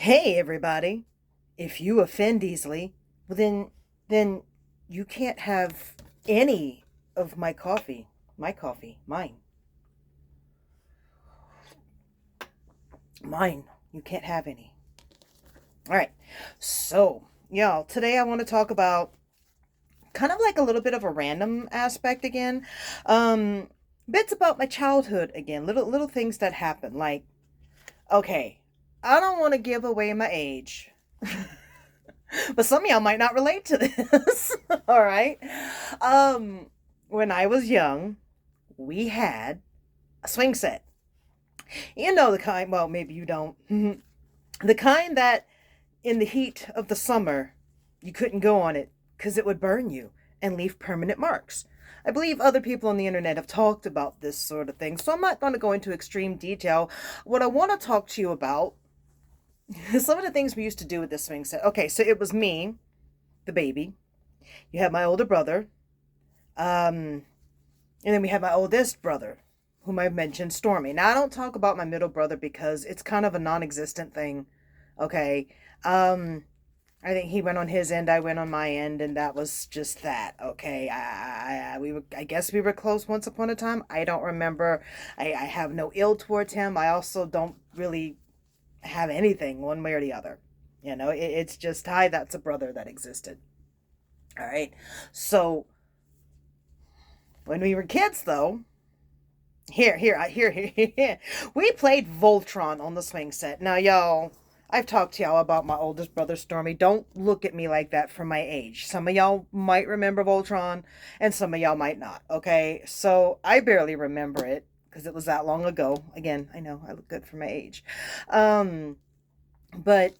Hey everybody. If you offend easily, well then you can't have any of my coffee. My coffee, mine. Mine. You can't have any. All right. So, y'all, today I want to talk about kind of like a little bit of a random aspect again. Um Bits about my childhood again. Little things that happen like okay, I don't want to give away my age. But some of y'all might not relate to this. All right. Um, when I was young, we had a swing set. You know the kind, well, maybe you don't. The kind that in the heat of the summer, you couldn't go on it because it would burn you and leave permanent marks. I believe other people on the internet have talked about this sort of thing, so I'm not going to go into extreme detail. What I want to talk to you about is some of the things we used to do with this swing set. Okay, so it was me, the baby. You have my older brother, and then we have my oldest brother, whom I mentioned, Stormy. Now I don't talk about my middle brother because it's kind of a non-existent thing. Okay. Um, I think he went on his end, I went on my end, and that was just that. Okay. I guess we were close once upon a time. I don't remember. I have no ill towards him. I also don't really have anything one way or the other. It's just hi. That's a brother that existed. All right. So when we were kids, though, here, we played Voltron on the swing set. Now, y'all, I've talked to y'all about my oldest brother, Stormy. Don't look at me like that for my age. Some of y'all might remember Voltron, and some of y'all might not, okay? So, I barely remember it, because it was that long ago. Again, I know, I look good for my age. Um, but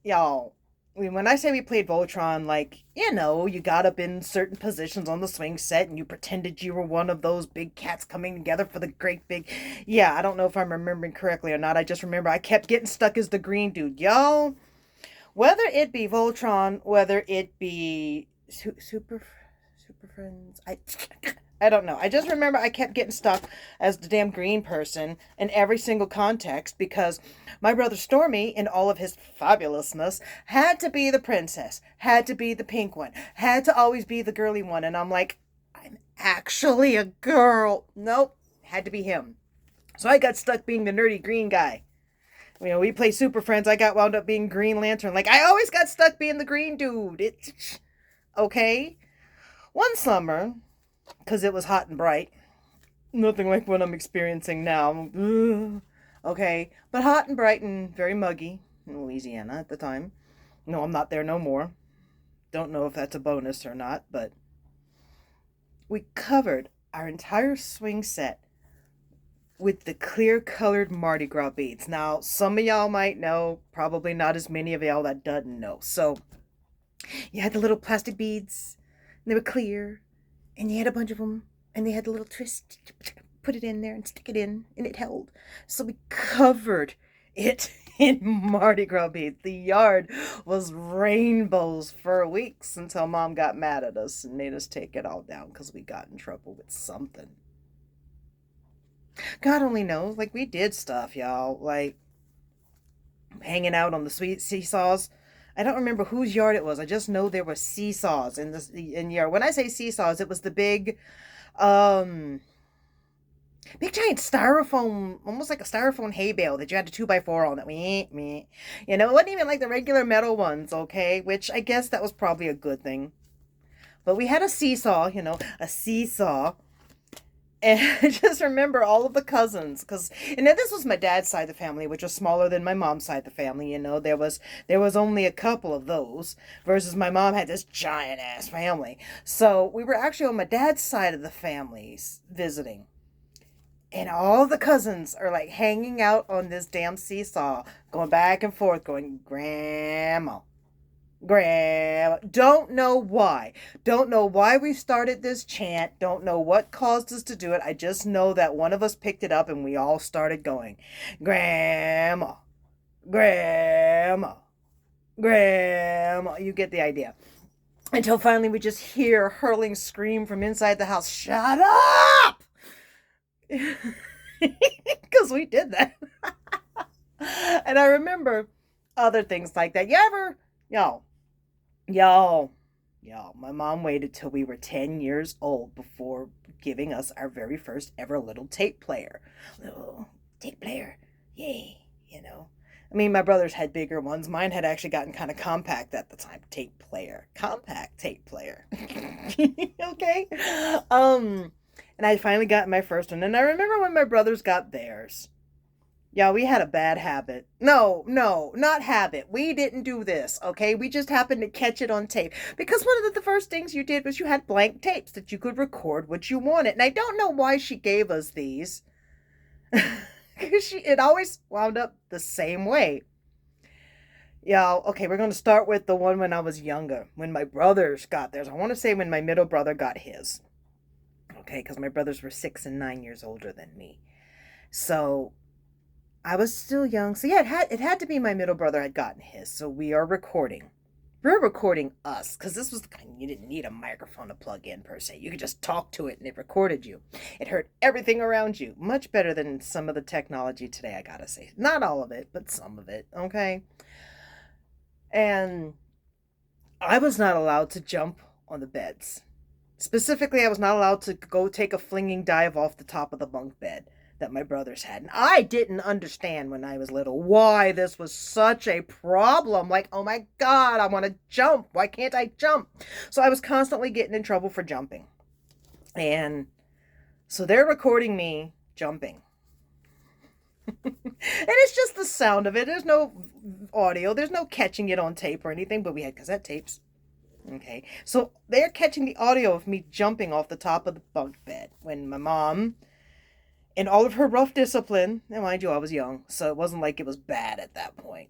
y'all, when I say we played Voltron, like, you got up in certain positions on the swing set and you pretended you were one of those big cats coming together for the great big. Yeah, I don't know if I'm remembering correctly or not. I just remember I kept getting stuck as the green dude. Y'all, whether it be Voltron, whether it be Super Friends, I don't know. I just remember I kept getting stuck as the damn green person in every single context because my brother Stormy, in all of his fabulousness, had to be the princess, had to be the pink one, had to always be the girly one. And I'm like, I'm actually a girl. Nope, had to be him. So I got stuck being the nerdy green guy. We play Super Friends. I got wound up being Green Lantern. Like, I always got stuck being the green dude. It's okay. One summer, because it was hot and bright, nothing like what I'm experiencing now. Ugh. Okay, but hot and bright and very muggy in Louisiana at the time. No, I'm not there no more. Don't know if that's a bonus or not, but we covered our entire swing set with the clear colored Mardi Gras beads. Now, some of y'all might know, probably not as many of y'all that doesn't know. So, you had the little plastic beads, and they were clear, and you had a bunch of them, and they had the little twist. Put it in there and stick it in, and it held. So we covered it in Mardi Gras beads. The yard was rainbows for weeks until Mom got mad at us and made us take it all down because we got in trouble with something. God only knows. Like, we did stuff, y'all. Like, hanging out on the sweet seesaws. I don't remember whose yard it was. I just know there were seesaws in the yard. When I say seesaws, it was the um, big giant styrofoam, almost like a styrofoam hay bale that you had a 2x4 on it. Meh. It wasn't even like the regular metal ones, okay? Which I guess that was probably a good thing. But we had a seesaw, a seesaw. And I just remember all of the cousins, because and then this was my dad's side of the family, which was smaller than my mom's side of the family. There was only a couple of those, versus my mom had this giant ass family. So we were actually on my dad's side of the families visiting, and all the cousins are like hanging out on this damn seesaw, going back and forth, going, Grandma, Grandma. Don't know why. Don't know why we started this chant. Don't know what caused us to do it. I just know that one of us picked it up and we all started going, Grandma, Grandma, Grandma. You get the idea. Until finally we just hear a hurling scream from inside the house. Shut up! Because we did that. And I remember other things like that. You ever, yo, yo, my mom waited till we were 10 years old before giving us our very first ever little tape player. Little tape player. Yay, you know. I mean, my brothers had bigger ones. Mine had actually gotten kind of compact at the time. Tape player. Compact tape player. Okay? And I finally got my first one. And I remember when my brothers got theirs. Yeah, we had a bad habit. No, not habit. We didn't do this, okay? We just happened to catch it on tape. Because one of the first things you did was you had blank tapes that you could record what you wanted. And I don't know why she gave us these. Because it always wound up the same way. Yeah, okay, we're going to start with the one when I was younger. When my brothers got theirs. I want to say when my middle brother got his. Okay, because my brothers were 6 and 9 years older than me. So I was still young. So yeah, it had to be my middle brother had gotten his. So we are recording. We're recording us, because this was the kind you didn't need a microphone to plug in per se. You could just talk to it and it recorded you. It heard everything around you. Much better than some of the technology today, I gotta say. Not all of it, but some of it, okay? And I was not allowed to jump on the beds. Specifically, I was not allowed to go take a flinging dive off the top of the bunk bed that my brothers had. And I didn't understand when I was little why this was such a problem. Like, oh my God, I want to jump. Why can't I jump? So I was constantly getting in trouble for jumping. And so they're recording me jumping. And it's just the sound of it. There's no audio. There's no catching it on tape or anything, but we had cassette tapes. Okay, so they're catching the audio of me jumping off the top of the bunk bed when my mom, in all of her rough discipline, and mind you, I was young, so it wasn't like it was bad at that point.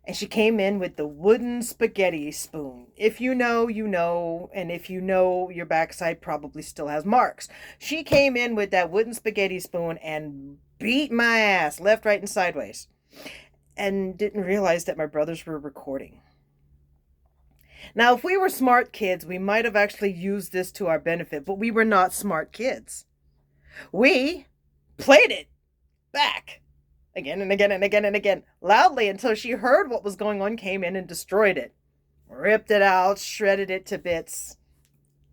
And she came in with the wooden spaghetti spoon. If you know, you know, and if you know, your backside probably still has marks. She came in with that wooden spaghetti spoon and beat my ass left, right, and sideways. And didn't realize that my brothers were recording. Now, if we were smart kids, we might have actually used this to our benefit, but we were not smart kids. We played it back again and again and again and again, loudly, until she heard what was going on, came in and destroyed it. Ripped it out, shredded it to bits.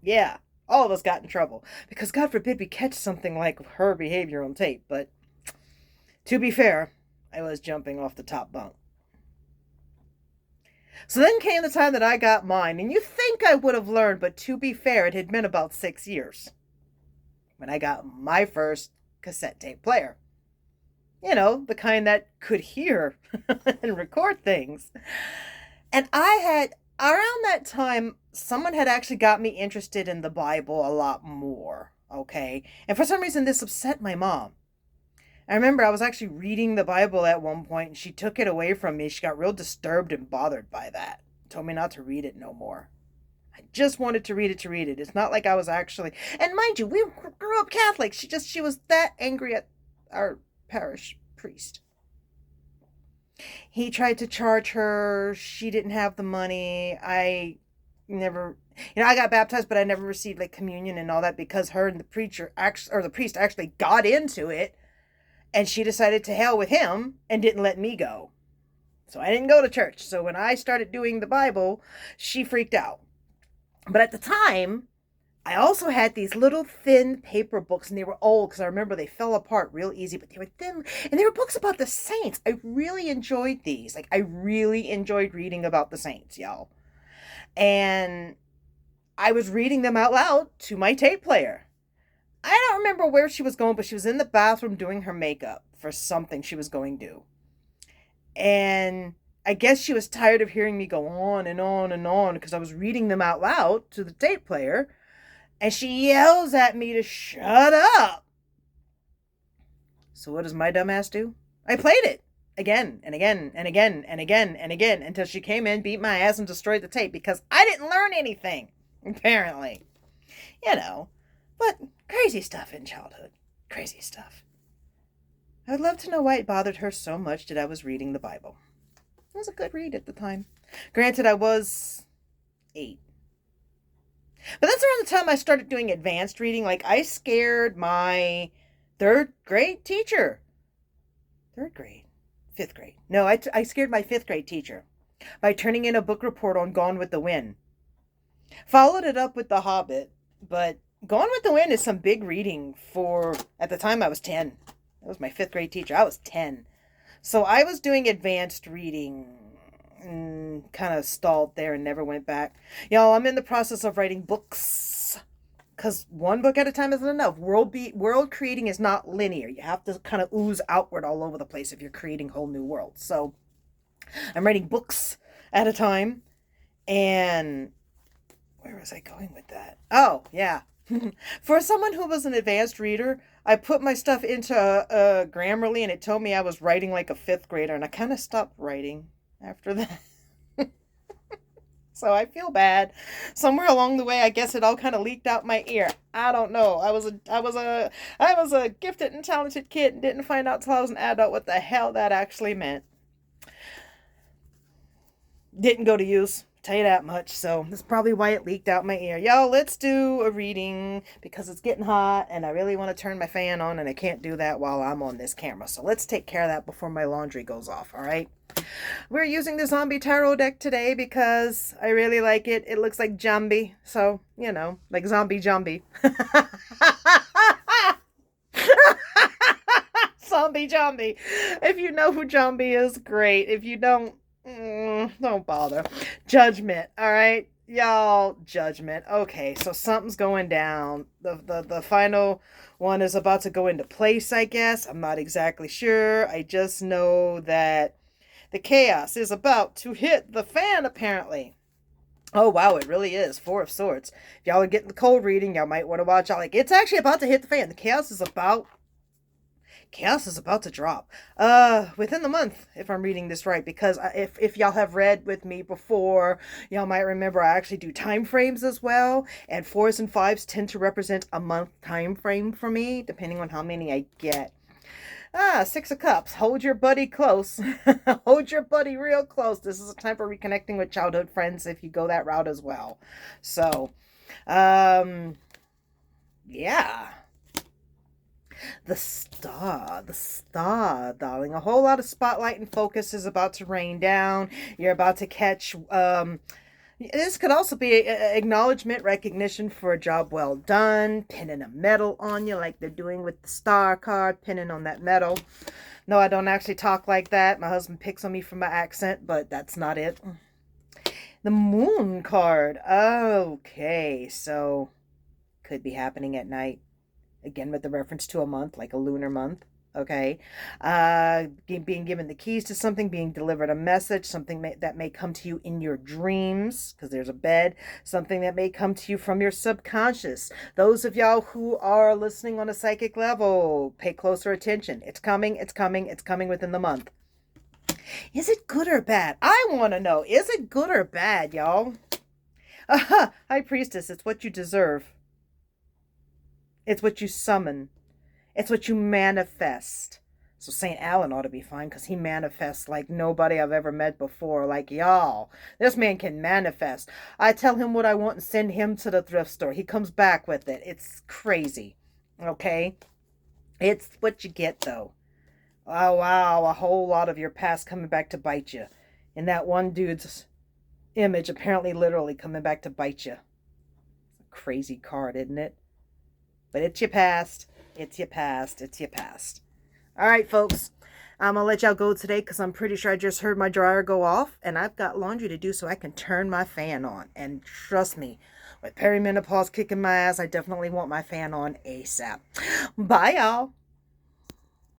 Yeah, all of us got in trouble. Because God forbid we catch something like her behavior on tape, but to be fair, I was jumping off the top bunk. So then came the time that I got mine, and you think I would have learned, but to be fair, it had been about 6 years when I got my first cassette tape player. You know, the kind that could hear and record things. And around that time, someone had actually got me interested in the Bible a lot more, okay? And for some reason, this upset my mom. I remember I was actually reading the Bible at one point, and she took it away from me. She got real disturbed and bothered by that. Told me not to read it no more. I just wanted to read it. It's not like I was actually... And mind you, we grew up Catholic. She was that angry at our parish priest. He tried to charge her. She didn't have the money. I got baptized, but I never received like communion and all that because her and the the priest actually got into it. And she decided to hell with him and didn't let me go. So I didn't go to church. So when I started doing the Bible, she freaked out. But at the time, I also had these little thin paper books, and they were old because I remember they fell apart real easy, but they were thin. And they were books about the saints. I really enjoyed these. Like, I really enjoyed reading about the saints, y'all. And I was reading them out loud to my tape player. I don't remember where she was going, but she was in the bathroom doing her makeup for something she was going to do. And I guess she was tired of hearing me go on and on and on because I was reading them out loud to the tape player. And she yells at me to shut up. So what does my dumbass do? I played it again and again and again and again and again until she came in, beat my ass, and destroyed the tape because I didn't learn anything, apparently. You know. But crazy stuff in childhood. Crazy stuff. I would love to know why it bothered her so much that I was reading the Bible. It was a good read at the time. Granted, I was 8. But that's around the time I started doing advanced reading. Like, I scared my 3rd grade teacher. 3rd grade. Fifth grade. No, I scared my fifth grade teacher by turning in a book report on Gone with the Wind. Followed it up with The Hobbit, but Gone with the Wind is some big reading for, at the time I was 10. That was my fifth grade teacher. I was 10. So I was doing advanced reading and kind of stalled there and never went back. Y'all, I'm in the process of writing books because one book at a time isn't enough. World creating is not linear. You have to kind of ooze outward all over the place if you're creating whole new worlds. So I'm writing books at a time. And where was I going with that? Oh, yeah. For someone who was an advanced reader, I put my stuff into Grammarly and it told me I was writing like a fifth grader, and I kind of stopped writing after that. So I feel bad. Somewhere along the way, I guess it all kind of leaked out my ear. I don't know. I was a gifted and talented kid and didn't find out till I was an adult what the hell that actually meant. Didn't go to use. Tell you that much. So that's probably why it leaked out my ear. Y'all, let's do a reading because it's getting hot and I really want to turn my fan on and I can't do that while I'm on this camera. So let's take care of that before my laundry goes off. All right. We're using the zombie tarot deck today because I really like it. It looks like Jambi. So, you know, like zombie Jambi. Zombie Jambi. If you know who Jambi is, great. If you don't bother. Judgment. All right, y'all. Judgment. Okay, so something's going down. The final one is about to go into place, I guess. I'm not exactly sure. I just know that the chaos is about to hit the fan, apparently. Oh, wow, it really is. Four of Swords. If y'all are getting the cold reading, y'all might want to watch out. Like, it's actually about to hit the fan. The chaos is about to drop within the month, if I'm reading this right, because if y'all have read with me before, y'all might remember I actually do time frames as well, and 4s and 5s tend to represent a month time frame for me, depending on how many I get. 6 of Cups. Hold your buddy close. Hold your buddy real close. This is a time for reconnecting with childhood friends if you go that route as well. So, yeah. The star, darling. A whole lot of spotlight and focus is about to rain down. You're about to catch, this could also be acknowledgement, recognition for a job well done, pinning a medal on you like they're doing with the star card, pinning on that medal. No, I don't actually talk like that. My husband picks on me for my accent, but that's not it. The Moon card. Okay, so could be happening at night. Again, with the reference to a month, like a lunar month. Okay. Being given the keys to something, being delivered a message, something that may come to you in your dreams, because there's a bed, something that may come to you from your subconscious. Those of y'all who are listening on a psychic level, pay closer attention. It's coming, it's coming, it's coming within the month. Is it good or bad? I want to know. Is it good or bad, y'all? High Priestess, it's what you deserve. It's what you summon. It's what you manifest. So St. Alan ought to be fine because he manifests like nobody I've ever met before. Like, y'all, this man can manifest. I tell him what I want and send him to the thrift store. He comes back with it. It's crazy. Okay? It's what you get, though. Oh, wow, a whole lot of your past coming back to bite you. And that one dude's image apparently literally coming back to bite you. It's a crazy card, isn't it? But it's your past. It's your past. It's your past. All right, folks. I'm going to let y'all go today because I'm pretty sure I just heard my dryer go off. And I've got laundry to do so I can turn my fan on. And trust me, with perimenopause kicking my ass, I definitely want my fan on ASAP. Bye, y'all.